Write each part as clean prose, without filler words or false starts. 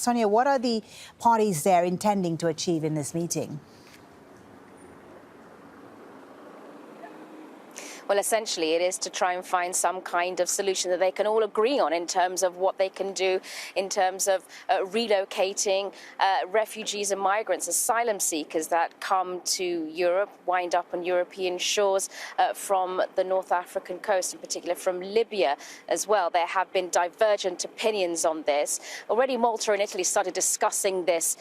Sonia, what are the parties there intending to achieve in this meeting? Well, essentially, it is to try and find some kind of solution that they can all agree on in terms of what they can do in terms of relocating refugees and migrants, asylum seekers that come to Europe, wind up on European shores from the North African coast, in particular from Libya as well. There have been divergent opinions on this. Already Malta and Italy started discussing this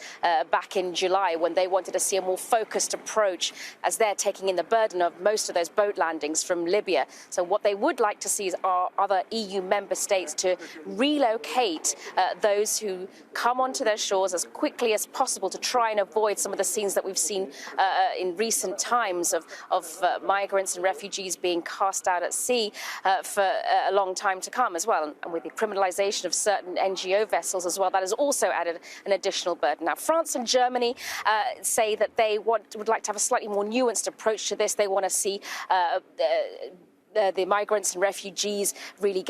back in July when they wanted to see a more focused approach as they're taking in the burden of most of those boat landings from Libya. So what they would like to see is our other EU member states to relocate those who come onto their shores as quickly as possible to try and avoid some of the scenes that we've seen in recent times of migrants and refugees being cast out at sea for a long time to come as well. And with the criminalization of certain NGO vessels as well, that has also added an additional burden. Now, France and Germany say that they would like to have a slightly more nuanced approach to this. They want to see the migrants and refugees really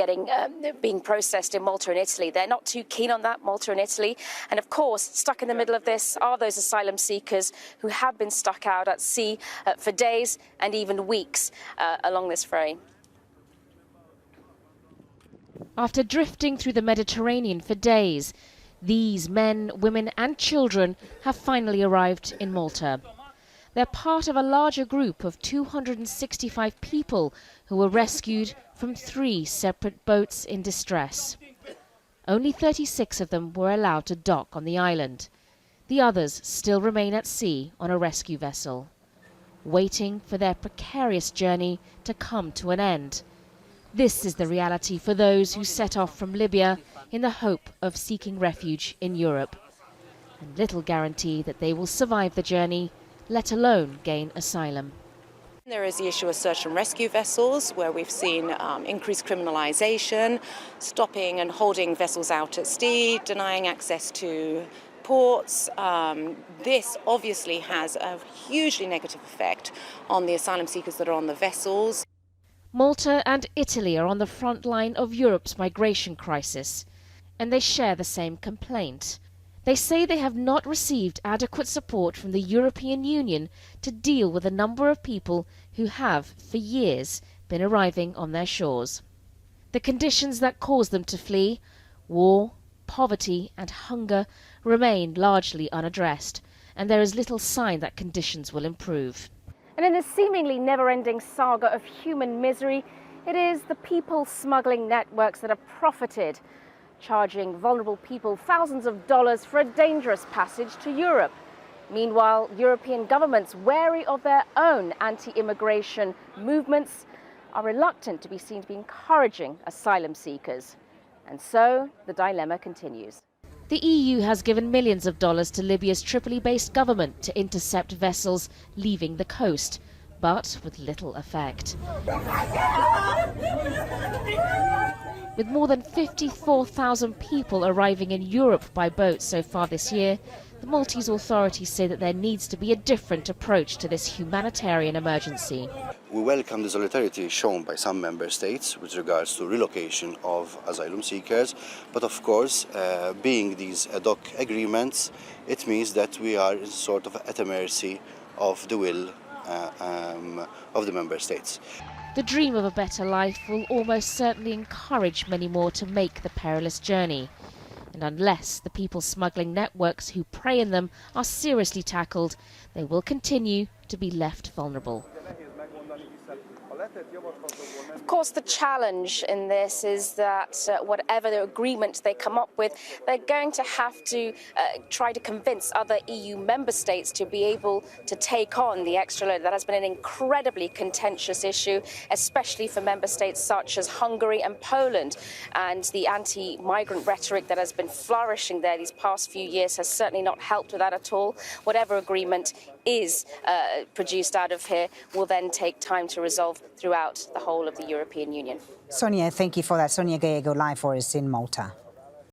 being processed in Malta and Italy. They're not too keen on that, Malta and Italy. And of course, stuck in the middle of this are those asylum seekers who have been stuck out at sea for days and even weeks along this ferry. After drifting through the Mediterranean for days, these men, women and children have finally arrived in Malta. They're part of a larger group of 265 people who were rescued from 3 separate boats in distress. Only 36 of them were allowed to dock on the island. The others still remain at sea on a rescue vessel, waiting for their precarious journey to come to an end. This is the reality for those who set off from Libya in the hope of seeking refuge in Europe. And little guarantee that they will survive the journey, let alone gain asylum. There is the issue of search and rescue vessels, where we've seen increased criminalisation, stopping and holding vessels out at sea, denying access to ports. This obviously has a hugely negative effect on the asylum seekers that are on the vessels. Malta and Italy are on the front line of Europe's migration crisis, and they share the same complaint. They say they have not received adequate support from the European Union to deal with a number of people who have, for years, been arriving on their shores. The conditions that cause them to flee, war, poverty and hunger, remain largely unaddressed, and there is little sign that conditions will improve. And in this seemingly never-ending saga of human misery, it is the people smuggling networks that have profited, charging vulnerable people thousands of dollars for a dangerous passage to Europe. Meanwhile, European governments, wary of their own anti-immigration movements, are reluctant to be seen to be encouraging asylum seekers. And so the dilemma continues. The EU has given millions of dollars to Libya's Tripoli-based government to intercept vessels leaving the coast, but with little effect. With more than 54,000 people arriving in Europe by boat so far this year, the Maltese authorities say that there needs to be a different approach to this humanitarian emergency. We welcome the solidarity shown by some member states with regards to relocation of asylum seekers, but of course, being these ad hoc agreements, it means that we are sort of at the mercy of the will of the member states. The dream of a better life will almost certainly encourage many more to make the perilous journey. And unless the people smuggling networks who prey in them are seriously tackled, they will continue to be left vulnerable. Of course, the challenge in this is that whatever the agreement they come up with, they're going to have to try to convince other EU member states to be able to take on the extra load. That has been an incredibly contentious issue, especially for member states such as Hungary and Poland. And the anti-migrant rhetoric that has been flourishing there these past few years has certainly not helped with that at all. Whatever agreement is produced out of here will then take time to resolve throughout the whole of the European Union. Sonia, thank you for that. Sonia Gallego live for us in Malta.